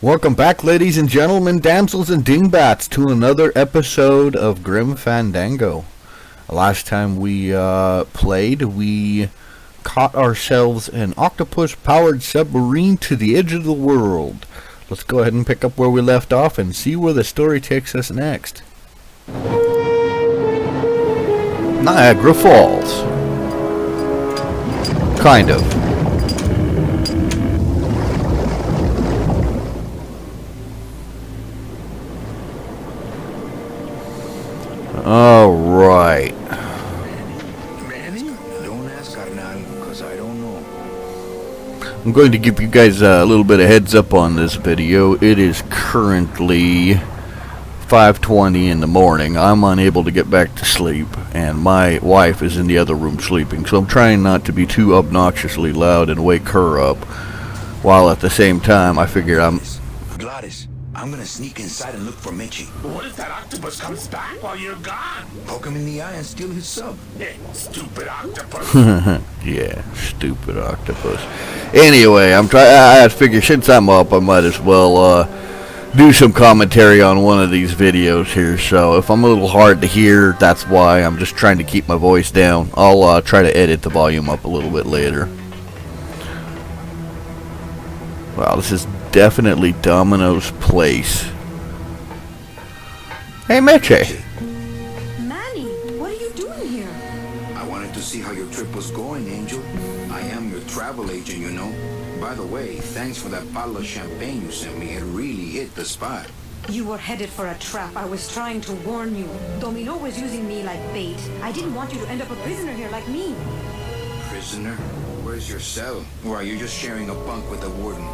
Welcome back, ladies and gentlemen, damsels and dingbats, to another episode of Grim Fandango. Last time we played, we caught ourselves an octopus-powered submarine to the edge of the world. Let's go ahead and pick up where we left off and see where the story takes us next. Niagara Falls. Kind of. Alright. Manny? Don't ask Arnal, because I don't know. I'm going to give you guys a little bit of heads up on this video. It is currently 5:20 in the morning. I'm unable to get back to sleep, and my wife is in the other room sleeping, so I'm trying not to be too obnoxiously loud and wake her up, while at the same time I figure Gladys, I'm gonna sneak inside and look for Mitchie. What if that octopus comes back while you're gone? Poke him in the eye and steal his sub. Stupid octopus. yeah, stupid octopus. Anyway, I figure since I'm up, I might as well do some commentary on one of these videos here. So if I'm a little hard to hear, that's why. I'm just trying to keep my voice down. I'll try to edit the volume up a little bit later. Wow, this is definitely Domino's place. Hey, Meche. Manny, what are you doing here? I wanted to see how your trip was going, Angel. I am your travel agent, you know. By the way, thanks for that bottle of champagne you sent me. It really hit the spot. You were headed for a trap. I was trying to warn you. Domino was using me like bait. I didn't want you to end up a prisoner here like me. Prisoner? Where's your cell? Or are you just sharing a bunk with the warden?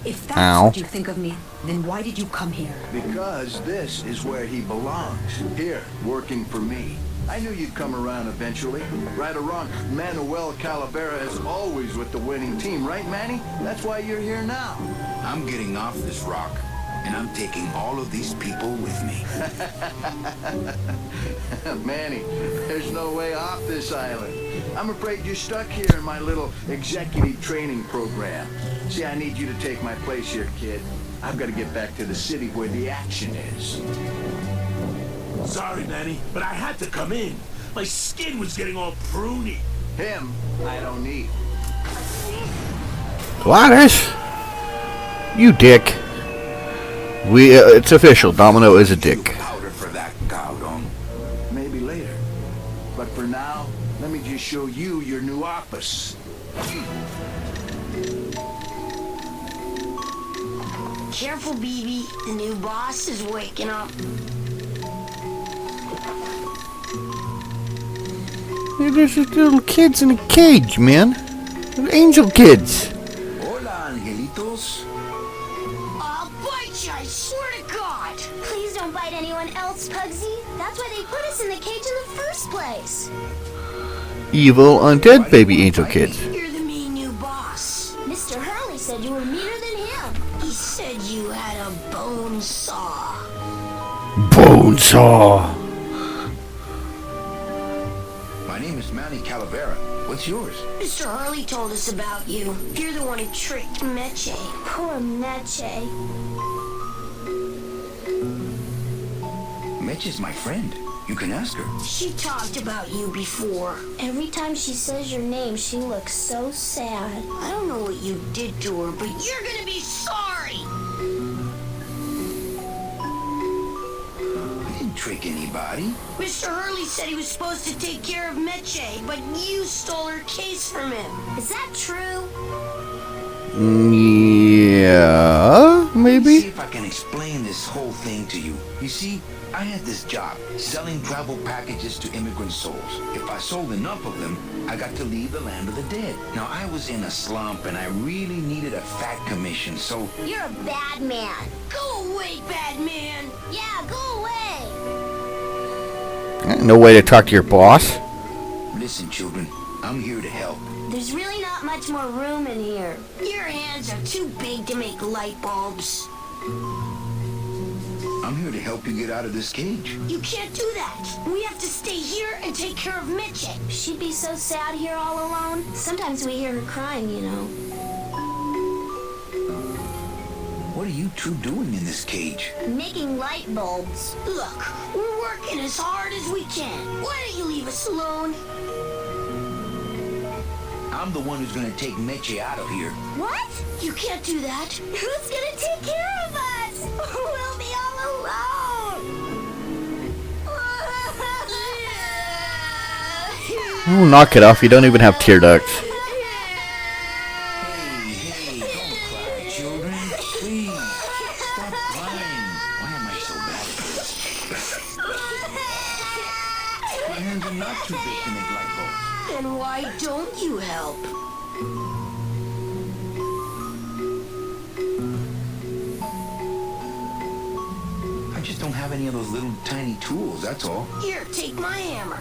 If that's what you think of me, then why did you come here? Because this is where he belongs. Here, working for me. I knew you'd come around eventually. Right or wrong, Manuel Calavera is always with the winning team, right, Manny? That's why you're here now. I'm getting off this rock, and I'm taking all of these people with me. Manny, there's no way off this island. I'm afraid you're stuck here in my little executive training program. See, I need you to take my place here, kid. I've got to get back to the city where the action is. Sorry, Manny, but I had to come in. My skin was getting all pruny. Him, I don't need. Gladys? You dick. It's official. Domino is a dick. Powder for that, Galdon. Maybe later. But for now, let me just show you your new office. Careful, BB. The new boss is waking up. There's little kids in a cage, man. They're angel kids. Hola, angelitos. I'll bite you, I swear to God. Please don't bite anyone else, Pugsy. That's why they put us in the cage in the first place. Evil, undead baby angel kids. You're the mean new boss. Mr. Hurley said you were meaner than him. He said you had a bone saw. Bone saw. My name is Manny Calavera. What's yours? Mr. Hurley told us about you. You're the one who tricked Meche. Poor Meche. Mitch is my friend. You can ask her. She talked about you before. Every time she says your name, she looks so sad. I don't know what you did to her, but you're gonna be sorry. I didn't trick anybody. Mr. Hurley said he was supposed to take care of Meche, but you stole her case from him. Is that true? Yeah, See maybe. if I can explain this whole thing to you. You see, I had this job, selling travel packages to immigrant souls. If I sold enough of them, I got to leave the land of the dead. Now, I was in a slump, and I really needed a fat commission, so... You're a bad man. Go away, bad man. Yeah, go away. No way to talk to your boss. Listen, children, I'm here to help. There's really not much more room in here. Your hands are too big to make light bulbs. I'm here to help you get out of this cage. You can't do that. We have to stay here and take care of Mitchie. She'd be so sad here all alone. Sometimes we hear her crying, you know. What are you two doing in this cage? Making light bulbs. Look, we're working as hard as we can. Why don't you leave us alone? I'm the one who's gonna take Meche out of here. What? You can't do that. Who's gonna take care of us? We'll be all alone. Oh, knock it off. You don't even have tear ducts. Hey, don't cry, children. Please, stop crying. Why am I so bad at this? My hands are not too big to make light bulbs. Then why don't you help? I just don't have any of those little tiny tools, that's all. Here, take my hammer.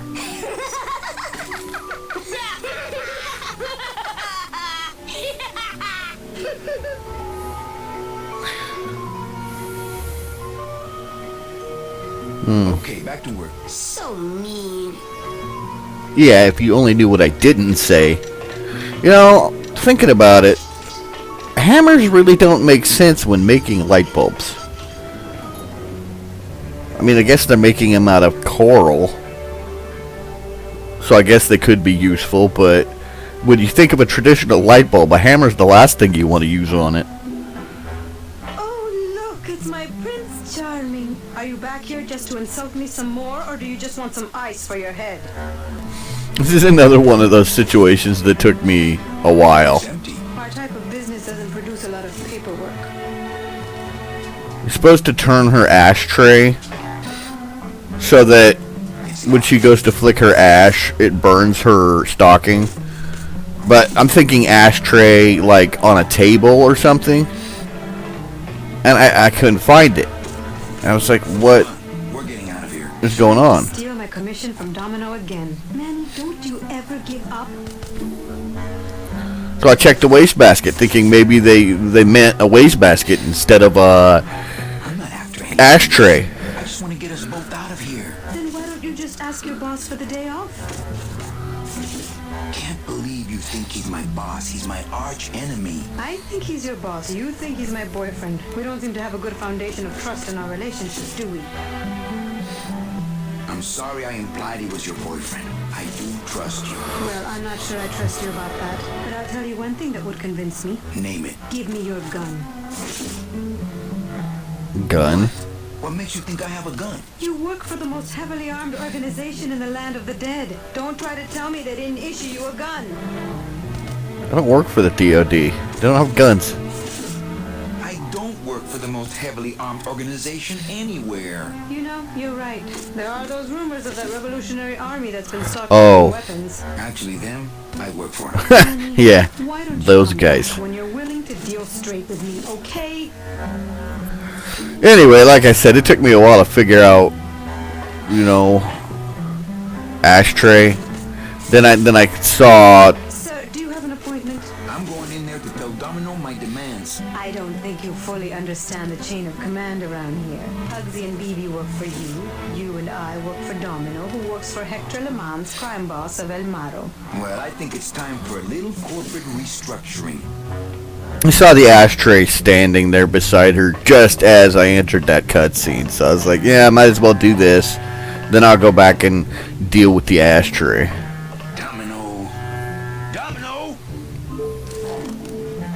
Okay, back to work. So mean. Yeah, if you only knew what I didn't say. You know, thinking about it, hammers really don't make sense when making light bulbs. I mean, I guess they're making them out of coral, so I guess they could be useful, but when you think of a traditional light bulb, a hammer's the last thing you want to use on it. Oh, look, it's my Prince Charming. Are you back here just to insult me some more, or do you just want some ice for your head? This is another one of those situations that took me a while. It's empty. Our type of business doesn't produce a lot of paperwork. You're supposed to turn her ashtray so that when she goes to flick her ash, it burns her stocking. But I'm thinking ashtray like on a table or something. And I couldn't find it. I was like, what We're getting out of here. is going on? Steal my commission from Domino again. Manny, don't you ever give up? So I checked the wastebasket, thinking maybe they meant a wastebasket instead of a I'm not after anything. ashtray. I just want to get us both out of here. Then why don't you just ask your boss for the day off? Can't believe you think he's my boss. He's my arch enemy. I think he's your boss. You think he's my boyfriend. We don't seem to have a good foundation of trust in our relationship, do we? I'm sorry I implied he was your boyfriend. I do trust you. Well, I'm not sure I trust you about that. But I'll tell you one thing that would convince me. Name it. Give me your gun. Gun? What makes you think I have a gun? You work for the most heavily armed organization in the land of the dead. Don't try to tell me they didn't issue you a gun. I don't work for the DOD. They don't have guns. I don't work for the most heavily armed organization anywhere. You know, you're right. There are those rumors of that Revolutionary Army that's been stocking Oh. weapons. Actually, them, I work for. Yeah, Why don't you those come guys. back when you're willing to deal straight with me, okay? Anyway, like I said, it took me a while to figure out, you know, ashtray. Then I saw. Sir, do you have an appointment? I'm going in there to tell Domino my demands. I don't think you fully understand the chain of command around here. Pugsy and BB work for you. You and I work for Domino, who works for Hector Le Mans, crime boss of El Maro. Well, I think it's time for a little corporate restructuring. I saw the ashtray standing there beside her just as I entered that cutscene. So I was like, yeah, I might as well do this. Then I'll go back and deal with the ashtray. Domino. Domino!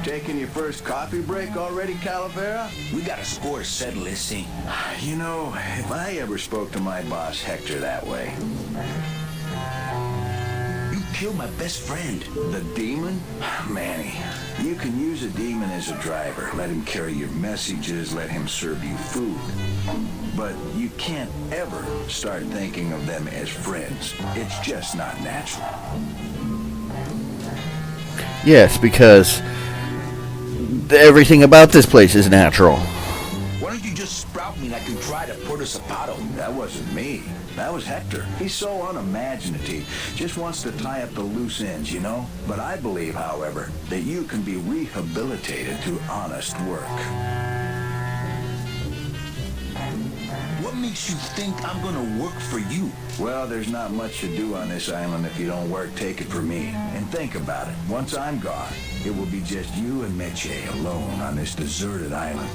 Taking your first coffee break already, Calavera? We got a score to settle this thing. You know, if I ever spoke to my boss Hector that way. You killed my best friend. The demon? Manny, you can use a demon as a driver. Let him carry your messages, let him serve you food. But you can't ever start thinking of them as friends. It's just not natural. Yes, because everything about this place is natural. Why don't you just sprout me like you tried at Puerto Zapato? That wasn't me. That was Hector. He's so unimaginative. Just wants to tie up the loose ends, you know? But I believe, however, that you can be rehabilitated through honest work. What makes you think I'm gonna work for you? Well, there's not much to do on this island if you don't work Take It From Me. And think about it. Once I'm gone, it will be just you and Meche alone on this deserted island.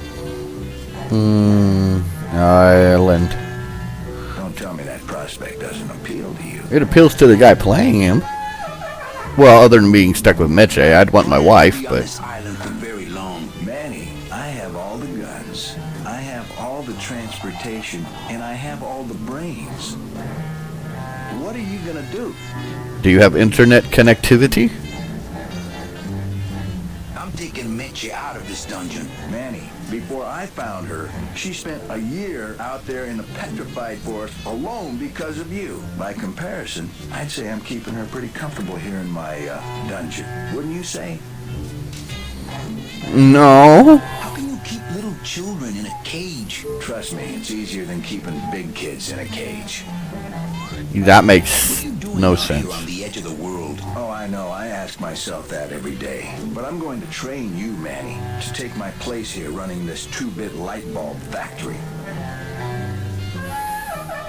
Island. Don't tell me that prospect doesn't appeal to you. It appeals to the guy playing him. Well, other than being stuck with Meche, I'd want my wife, Be on but... this island for very long. Manny, I have all the guns, I have all the transportation, and I have all the brains. What are you gonna do? Do you have internet connectivity? I'm taking Meche out of this dungeon. Manny, before I found her, she spent a year out there in the petrified forest alone because of you. By comparison, I'd say I'm keeping her pretty comfortable here in my dungeon. Wouldn't you say? No. How can you keep little children in a cage? Trust me, it's easier than keeping big kids in a cage. That makes What are you doing no out sense. here on the edge of the world? Oh, I know. I ask myself that every day. But I'm going to train you, Manny, to take my place here running this 2-bit light bulb factory.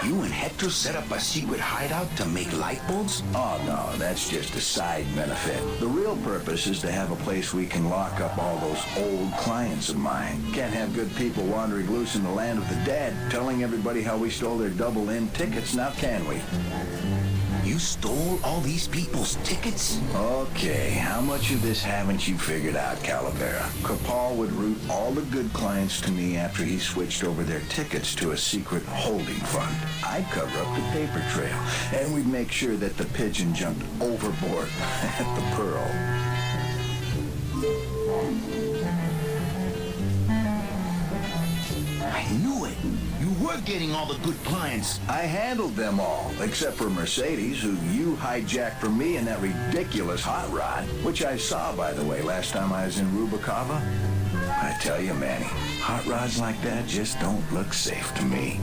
You and Hector set up a secret hideout to make light bulbs? Oh, no, that's just a side benefit. The real purpose is to have a place we can lock up all those old clients of mine. Can't have good people wandering loose in the land of the dead, telling everybody how we stole their double-in tickets, now can we? You stole all these people's tickets? Okay, how much of this haven't you figured out, Calavera? Capal would route all the good clients to me after he switched over their tickets to a secret holding fund. I'd cover up the paper trail, and we'd make sure that the pigeon jumped overboard at the Pearl. I knew it. You were getting all the good clients. I handled them all, except for Mercedes, who you hijacked from me in that ridiculous hot rod, which I saw, by the way, last time I was in Rubicava. I tell you, Manny, hot rods like that just don't look safe to me.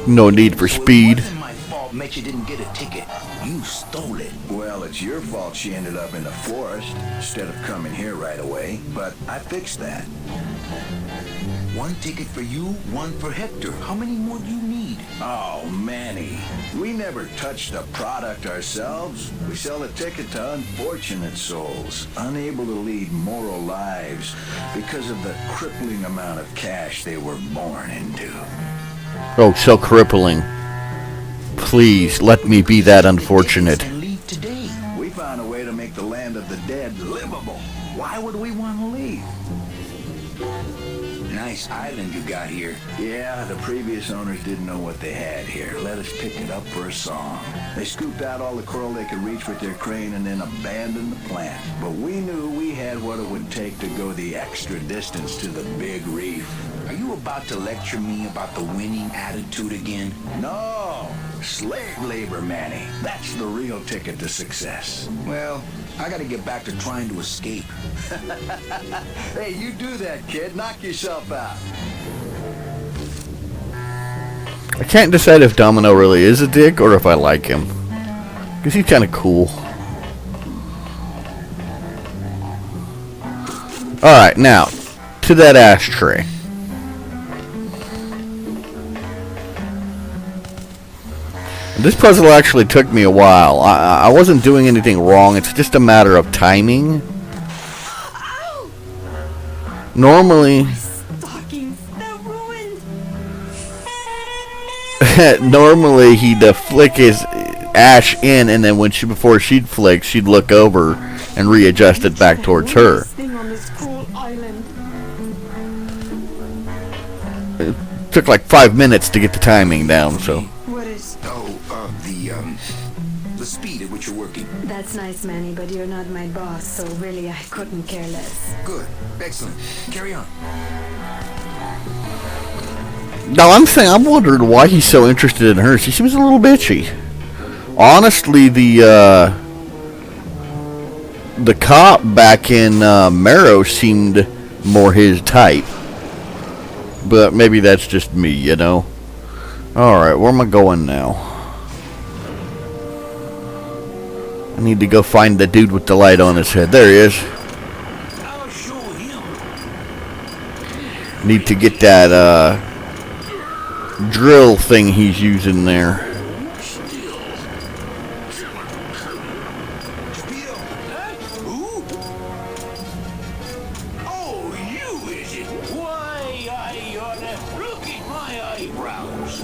No need for speed. It wasn't my fault Meche didn't get a ticket. You stole it. Well, it's your fault she ended up in the forest instead of coming here right away, but I fixed that. One ticket for you, one for Hector. How many more do you need? Oh, Manny, we never touch the product ourselves. We sell a ticket to unfortunate souls, unable to lead moral lives because of the crippling amount of cash they were born into. Oh, so crippling. Please, let me be that unfortunate. And leave today. We found a way to make the land of the dead livable. Why would we want to leave? Nice island you got here. Yeah, the previous owners didn't know what they had here. Let us pick it up for a song. They scooped out all the coral they could reach with their crane and then abandoned the plant. But we knew we had what it would take to go the extra distance to the big reef. Are you about to lecture me about the winning attitude again? No! Slave labor, Manny. That's the real ticket to success. Well, I gotta get back to trying to escape. Hey, you do that, kid. Knock yourself out. I can't decide if Domino really is a dick or if I like him. Because he's kind of cool. Alright, now, to that ashtray. This puzzle actually took me a while. I wasn't doing anything wrong. It's just a matter of timing. Normally... Stockings, they're ruined. normally he'd flick his ash in, and then before she'd flick, she'd look over and readjust it back towards her. Thing on this cruel island. It took like 5 minutes to get the timing down, so... What is... The speed at which you're working. That's nice, Manny, but you're not my boss, so really I couldn't care less. Good. Excellent. Carry on. Now I'm wondering why he's so interested in her. She seems a little bitchy. Honestly, the cop back in Marrow seemed more his type. But maybe that's just me, you know. Alright, where am I going now? I need to go find the dude with the light on his head. There he is. I'll show him. Need to get that drill thing he's using there. Torpedo! Who? Oh, you, is it? Why, I oughta look at my eyebrows.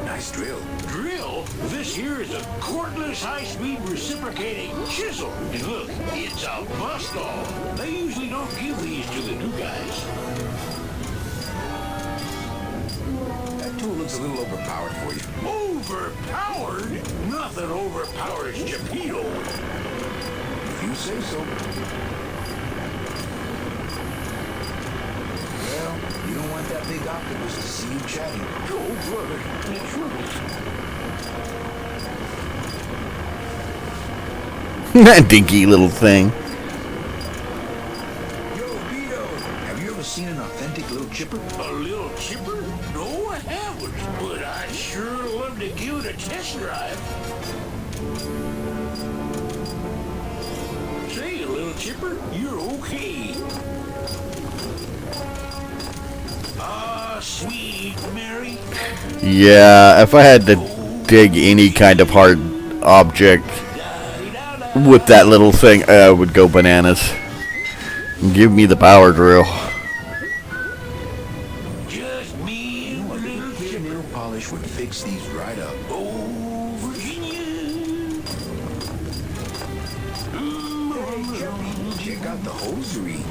Nice drill. Drill? This here is a cordless, high-speed reciprocating chisel. And look, it's a bust-all. They usually don't give these to the new guys. That tool looks a little overpowered for you. Overpowered? Nothing overpowers Geppetto. If you say so. Well, you don't want that big octopus to see you chatting. Oh, brother, it's right. That dinky little thing. Yo, Vito! Have you ever seen an authentic little chipper? A little chipper? No, I haven't. But I'd sure love to give it a test drive. Say, little chipper, you're okay. Ah, sweet Mary. Yeah, if I had to dig any kind of hard object with that little thing, I would go bananas. Give me the power drill. Just me and the little Clear chipper. nail polish would fix these right up. Oh, Virginia. Hey, Chubby, check out the hosiery.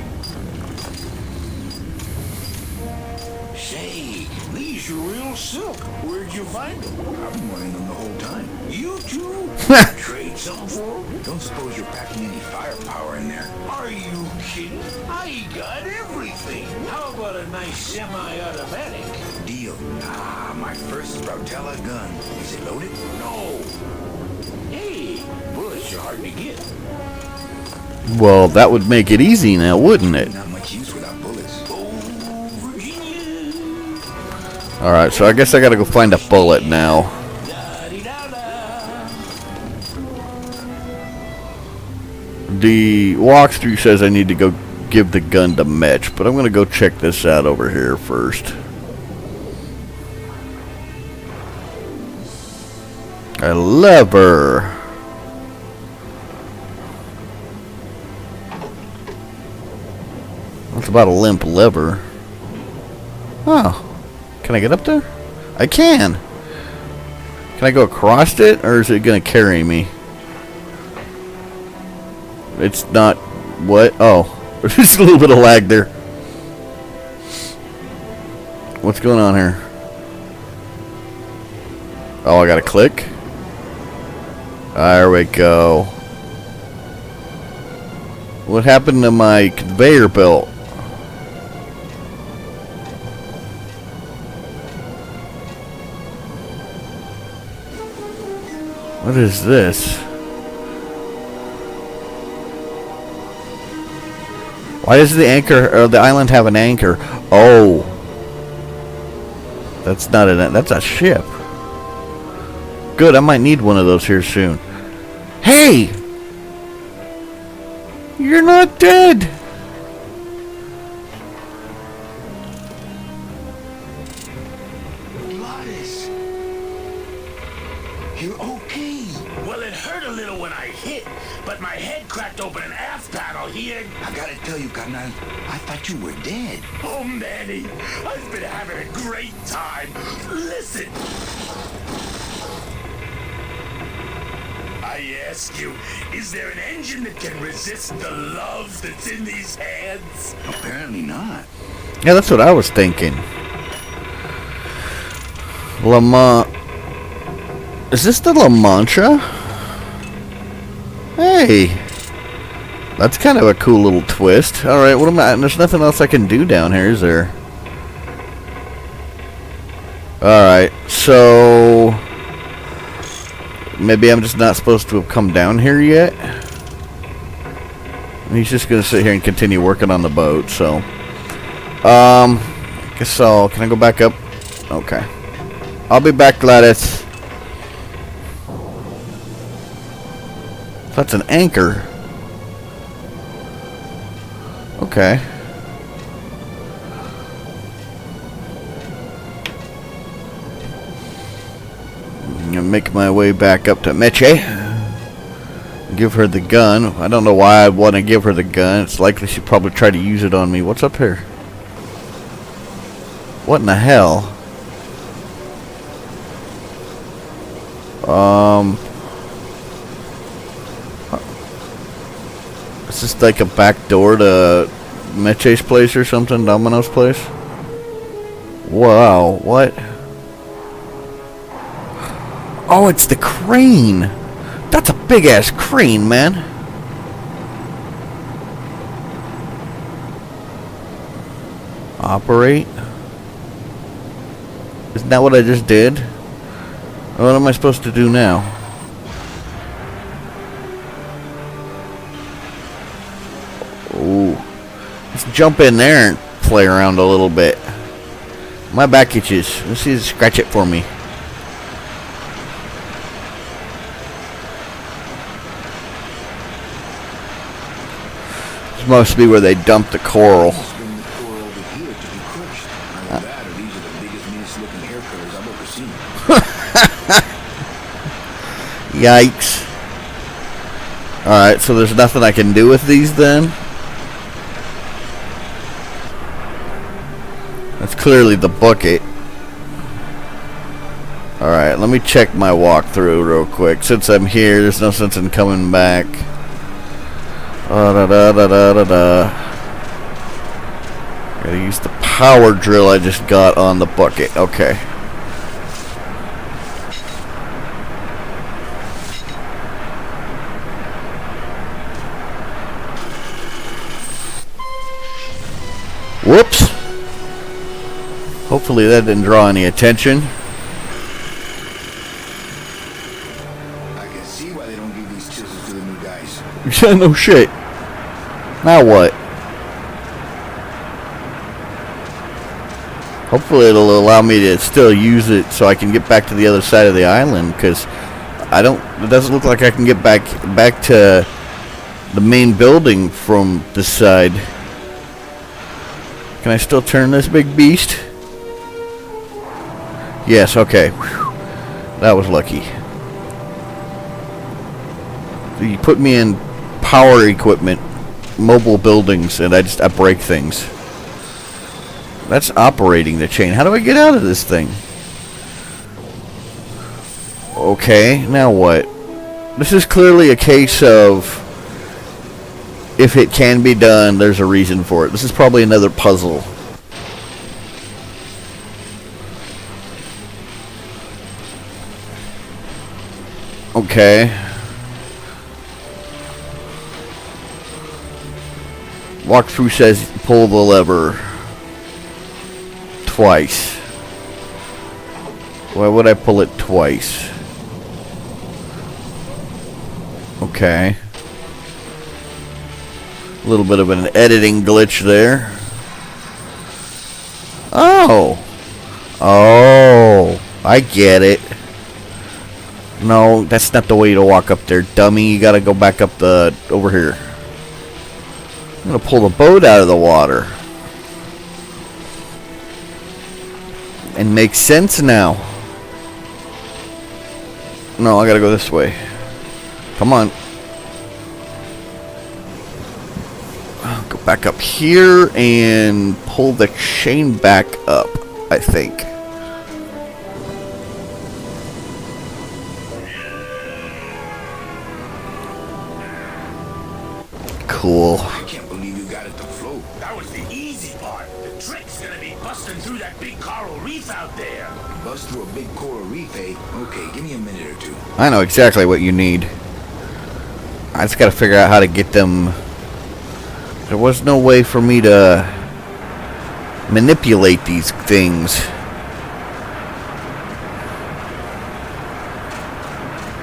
Say, these are real silk. Where'd you find them? I've been wanting them the whole time. You two? Trade some for them? Don't suppose you're packing any firepower in there. Are you kidding? I got everything. How about a nice semi-automatic? Deal. Ah, my first Sproutella gun. Is it loaded? No. Hey, bullets are hard to get. Well, that would make it easy now, wouldn't it? Not much use without bullets. Oh, Virginia. Alright, so I guess I gotta go find a bullet now. Da-dee-da-da. The walkthrough says I need to go give the gun to Mitch, but I'm gonna go check this out over here first. A lever. What's about a limp lever? Oh. Can I get up there? I can. Can I go across it, or is it gonna carry me? It's not. What? Oh. There's just a little bit of lag there. What's going on here? Oh, I gotta click. There we go. What happened to my conveyor belt? What is this? Why does the anchor or the island have an anchor? Oh, that's not an. That's a ship. Good, I might need one of those here soon. Hey, you're not dead. Gladys! You're okay. Well, it hurt a little when I hit, but my head cracked open an aft panel here. I gotta tell you, carnal, I thought you were dead. Oh, Manny, I've been having a great time. Listen. I ask you, is there an engine that can resist the love that's in these hands? Apparently not. Yeah, that's what I was thinking. Is this the La Mancha? Hey, that's kind of a cool little twist. All right, what am I? There's nothing else I can do down here, is there? All right, so maybe I'm just not supposed to have come down here yet. And he's just gonna sit here and continue working on the boat. So, guess so. Can I go back up? Okay, I'll be back, Gladys. That's an anchor. Okay. I'm gonna make my way back up to Meche. Give her the gun. I don't know why I'd want to give her the gun. It's likely she'd probably try to use it on me. What's up here? What in the hell? Is this like a back door to Meche's place or something? Domino's place? Wow, what? Oh, it's the crane! That's a big ass crane, man! Operate? Isn't that what I just did? What am I supposed to do now? Ooh. Let's jump in there and play around a little bit. My back itches. Let's see, scratch it for me. This must be where they dumped the coral. Bring the core over here to be crushed. Either that or these are the biggest, meanest looking hair curlers I've ever seen. Yikes. Alright, so there's nothing I can do with these then? That's clearly the bucket. Alright, let me check my walkthrough real quick. Since I'm here, there's no sense in coming back. Gotta use the power drill I just got on the bucket. Okay. Whoops. Hopefully that didn't draw any attention. I can see why they don't give these chisels to the new guys. Yeah, no shit. Now what? Hopefully it'll allow me to still use it so I can get back to the other side of the island, because it doesn't look like I can get back to the main building from this side. Can I still turn this big beast? Yes, okay. Whew. That was lucky. So you put me in power equipment, mobile buildings, and I break things. That's operating the chain. How do I get out of this thing? Okay, now what? This is clearly a case of if it can be done, there's a reason for it. This is probably another puzzle. Okay. Walkthrough says pull the lever twice. Why would I pull it twice? Okay. A little bit of an editing glitch there. Oh. Oh. I get it. No, that's not the way to walk up there, dummy. You gotta go back up over here. I'm gonna pull the boat out of the water. And makes sense now. No, I gotta go this way. Come on. I'll go back up here and pull the chain back up, I think. Cool. I can't believe you got it to float. That was the easy part. The trick's gonna be busting through that big coral reef out there. Bust through a big coral reef, eh? Okay, give me a minute or two. I know exactly what you need. I just gotta figure out how to get them. There was no way for me to manipulate these things.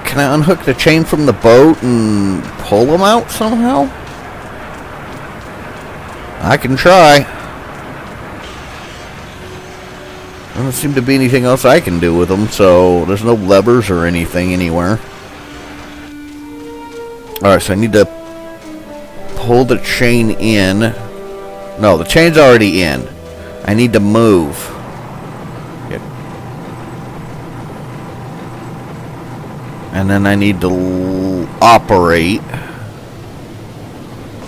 Can I unhook the chain from the boat and pull them out somehow? I can try. There doesn't seem to be anything else I can do with them, so there's no levers or anything anywhere. Alright, so I need to pull the chain in. No, the chain's already in. I need to move. Yep. And then I need to operate.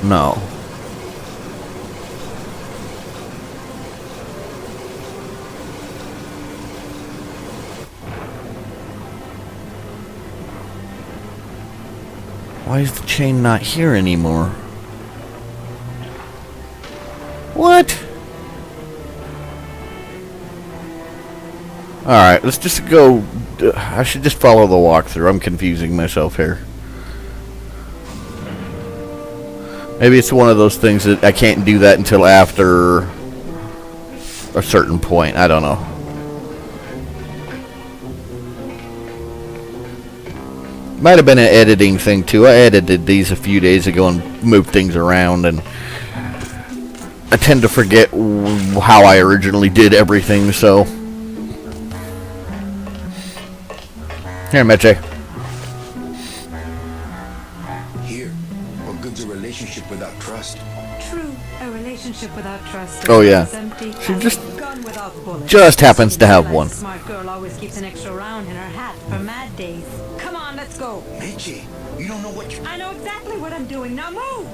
No. Why is the chain not here anymore? What? Alright, let's just go. I should just follow the walkthrough. I'm confusing myself here. Maybe it's one of those things that I can't do that until after a certain point. I don't know. Might have been an editing thing too. I edited these a few days ago and moved things around, and I tend to forget how I originally did everything, so. Here, Meche. Here, what good's a relationship without trust? True, a relationship without trust. Oh, yeah. is empty She as just- a gun without bullets. Just happens to have Like one. a smart girl always keeps an extra round in her hat for mad days. Come on, let's go. Mitchie, you don't know what you... I know exactly what I'm doing. Now move.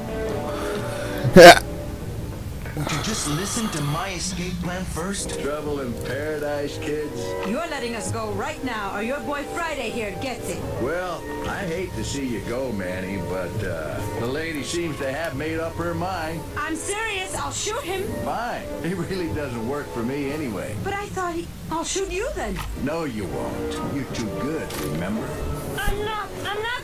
Would you just listen to my escape plan first? Trouble in paradise, kids? You're letting us go right now, or your boy Friday here gets it. Well, I hate to see you go, Manny, but the lady seems to have made up her mind. I'm serious. I'll shoot him. Fine. It really doesn't work for me anyway. But I thought I'll shoot you then. No, you won't. You're too good, remember? I'm not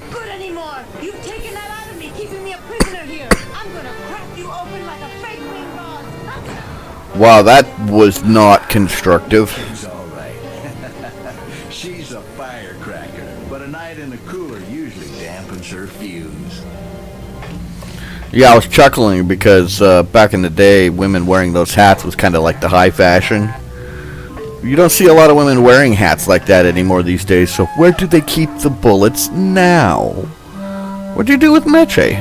good anymore. You've taken that out of me, keeping me a prisoner here. I'm gonna crack you open like a fake wing gauze. Wow, that was not constructive. It's all right. She's a firecracker, but a night in the cooler usually dampens her fuse. Yeah, I was chuckling because back in the day, women wearing those hats was kind of like the high fashion. You don't see a lot of women wearing hats like that anymore these days, so where do they keep the bullets now? What'd you do with Meche?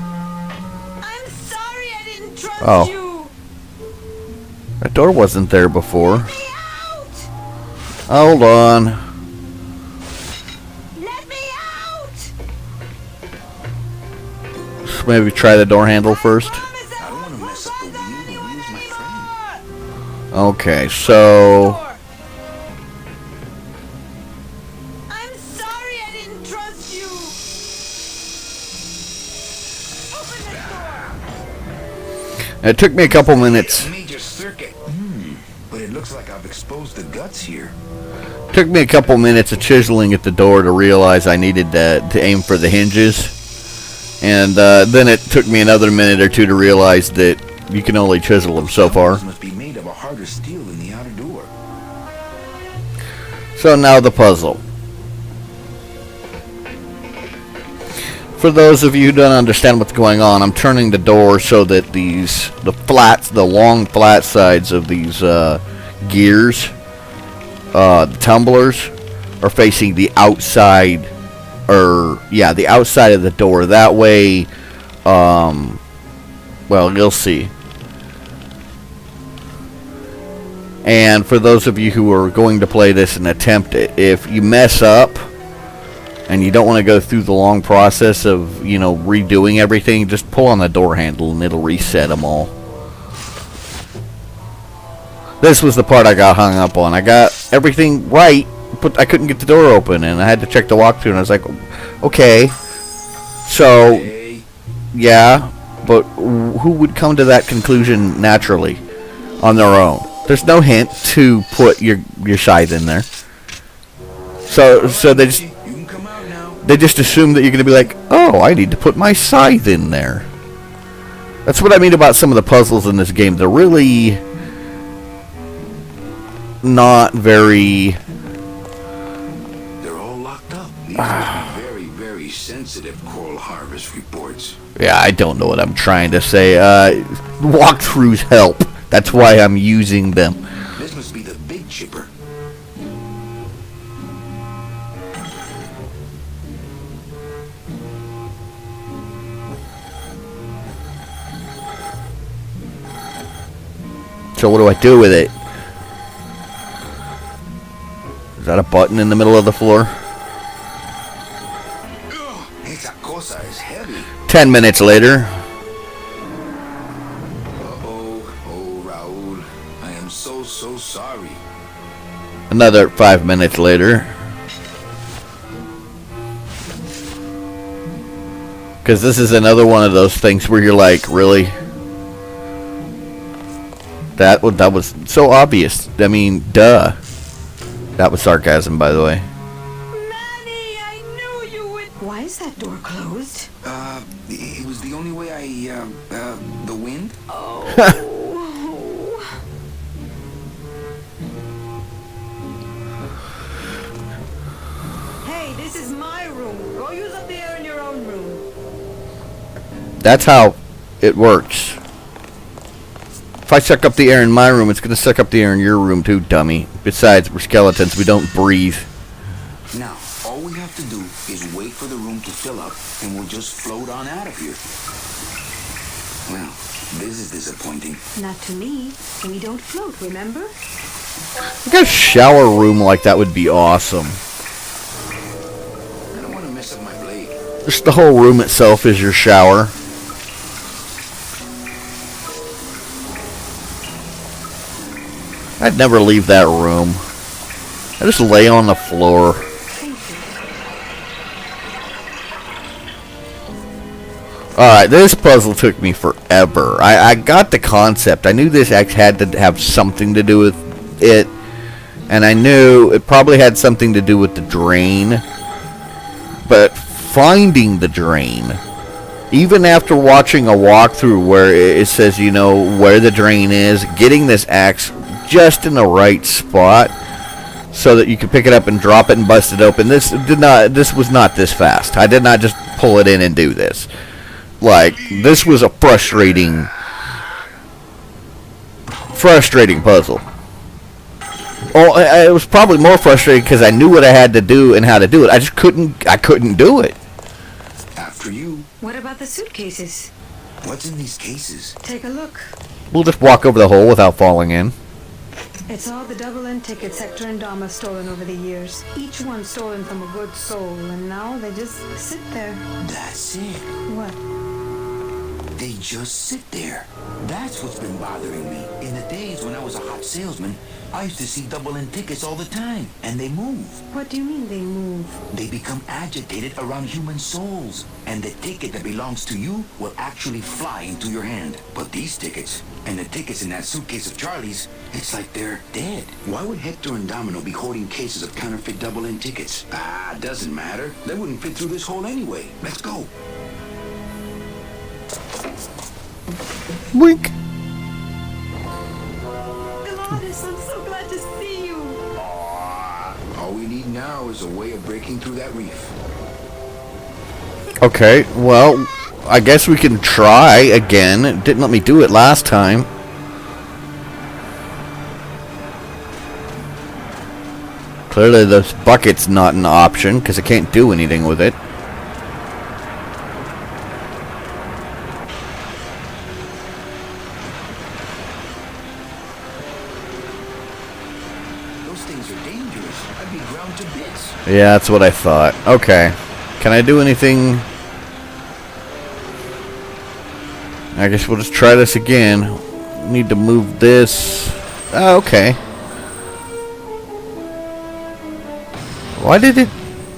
I'm sorry I didn't trust Oh. you. That door wasn't there before. Let me out! Hold on. Let me out! Maybe try the door handle first. I don't want to mess up the wheel. The wheel's my friend. Okay, so... I'm sorry I didn't trust you. Open this door. It took me a couple minutes. Major circuit. But it looks like I've exposed the guts here. Took me a couple minutes of chiseling at the door to realize I needed to aim for the hinges. And then it took me another minute or two to realize that you can only chisel them so far. Must be made of a harder steel than the outer door. So now the puzzle. For those of you who don't understand what's going on, I'm turning the door so that the long flat sides of these gears, the tumblers, are facing the outside, the outside of the door. That way, well, you'll see. And for those of you who are going to play this and attempt it, if you mess up and you don't want to go through the long process of, redoing everything, just pull on the door handle and it'll reset them all. This was the part I got hung up on. I got everything right, but I couldn't get the door open, and I had to check the walkthrough, and I was like, okay, so, yeah, but who would come to that conclusion naturally on their own? There's no hint to put your scythe in there. So they just... You can come out now. They just assume that you're going to be like, oh, I need to put my scythe in there. That's what I mean about some of the puzzles in this game. They're really not very... They're all locked up. These must be very, very sensitive coral harvest reports. Yeah, I don't know what I'm trying to say. Walkthroughs help. That's why I'm using them. This must be the big chipper. So what do I do with it? Is that a button in the middle of the floor? Esa cosa is heavy. 10 minutes later. Oh, Raul. I am so sorry. Another 5 minutes later. Because this is another one of those things where you're like, really? That was so obvious. I mean, duh. That was sarcasm, by the way. Manny, I knew you would. Why is that door closed? It was the only way the wind? Oh. Hey, this is my room. Go use up the air in your own room. That's how it works. If I suck up the air in my room, it's going to suck up the air in your room too, dummy. Besides, we're skeletons. We don't breathe. Now, all we have to do is wait for the room to fill up, and we'll just float on out of here. Well, this is disappointing. Not to me. We don't float, remember? I think a shower room like that would be awesome. I don't want to mess up my blade. Just the whole room itself is your shower. I'd never leave that room. I just lay on the floor. Alright, this puzzle took me forever. I got the concept. I knew this X had to have something to do with it. And I knew it probably had something to do with the drain. But finding the drain, even after watching a walkthrough where it says, you know, where the drain is, getting this axe just in the right spot so that you could pick it up and drop it and bust it open. This was not this fast. I did not just pull it in and do this. Like, this was a frustrating puzzle. Oh, it was probably more frustrating because I knew what I had to do and how to do it. I just couldn't do it. After you. What about the suitcases? What's in these cases? Take a look. We'll just walk over the hole without falling in. It's all the double-end tickets Hector and Dom have stolen over the years. Each one stolen from a good soul, and now they just sit there. That's it. What? They just sit there. That's what's been bothering me. In the days when I was a hot salesman, I used to see double-end tickets all the time, and they move. What do you mean they move? They become agitated around human souls, and the ticket that belongs to you will actually fly into your hand. But these tickets, and the tickets in that suitcase of Charlie's, it's like they're dead. Why would Hector and Domino be hoarding cases of counterfeit double-end tickets? Doesn't matter. They wouldn't fit through this hole anyway. Let's go. Wink. Delores, I'm so glad to see you. All we need now is a way of breaking through that reef. Okay, well, I guess we can try again. It didn't let me do it last time. Clearly this bucket's not an option because I can't do anything with it. Those things are dangerous. I'd be ground to bits. Yeah, that's what I thought. Okay. Can I do anything? I guess we'll just try this again. Need to move this. Oh, okay. Why did it...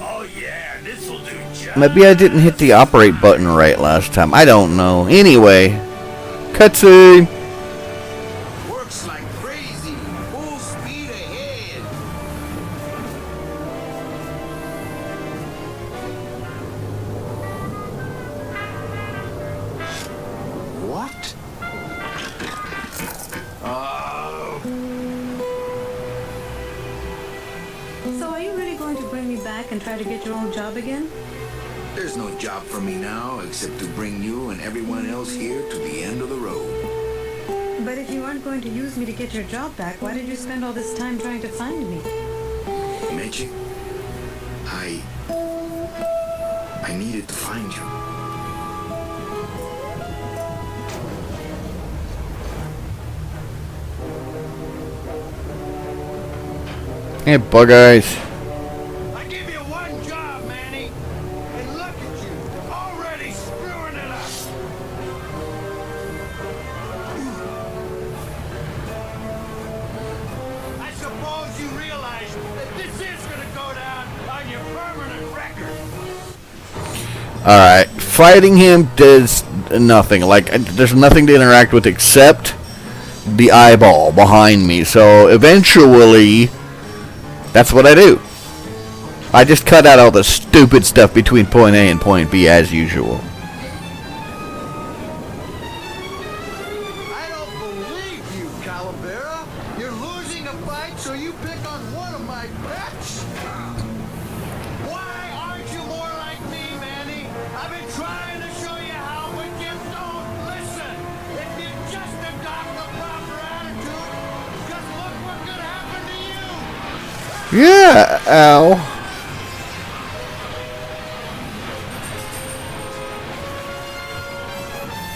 Oh yeah, this'll do just. Maybe I didn't hit the operate button right last time. I don't know. Anyway. Cutscene. Works like crazy. Full speed ahead. What? So are you really going to bring me back and try to get your old job again? There's no job for me now except to bring you and everyone else here to the end of the road. But if you aren't going to use me to get your job back, why did you spend all this time trying to find me? Magic, I needed to find you. Hey, Bug Eyes. I give you one job, Manny, and look at you, already screwing it up. I suppose you realize that this is gonna go down on your permanent record. Alright, fighting him does nothing. Like, there's nothing to interact with except the eyeball behind me. So, eventually, that's what I do. I just cut out all the stupid stuff between point A and point B as usual. I don't believe you, Calavera. You're losing a fight, so you pick on one of my pets? Why aren't you more like me, Manny? I've been trying to show you how, but you don't listen. If you just adopt the proper attitude, just look what could happen to you. Yeah, ow.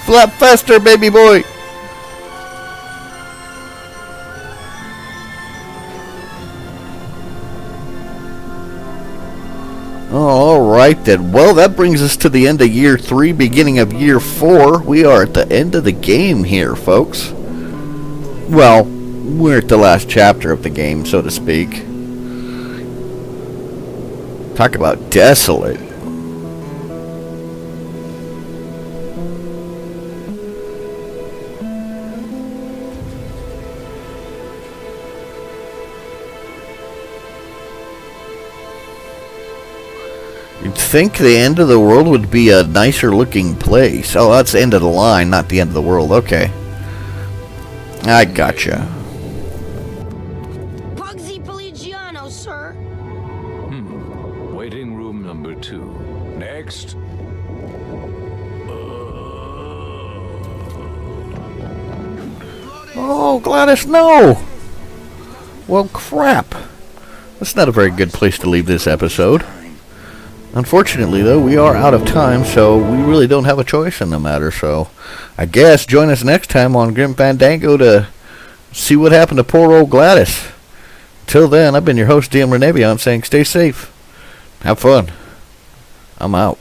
Flap faster, baby boy. Alright then. Well, that brings us to the end of year 3, beginning of year 4. We are at the end of the game here, folks. Well, we're at the last chapter of the game, so to speak. Talk about desolate. You'd think the end of the world would be a nicer looking place. Oh, that's the end of the line, not the end of the world. Okay. I gotcha. Pugsy Poligiano, sir. Waiting room number 2. Next. Oh, Gladys, no! Well, crap. That's not a very good place to leave this episode. Unfortunately, though, we are out of time, so we really don't have a choice in the matter, so I guess join us next time on Grim Fandango to see what happened to poor old Gladys. Till then, I've been your host, DM Renevion, saying stay safe. Have fun. I'm out.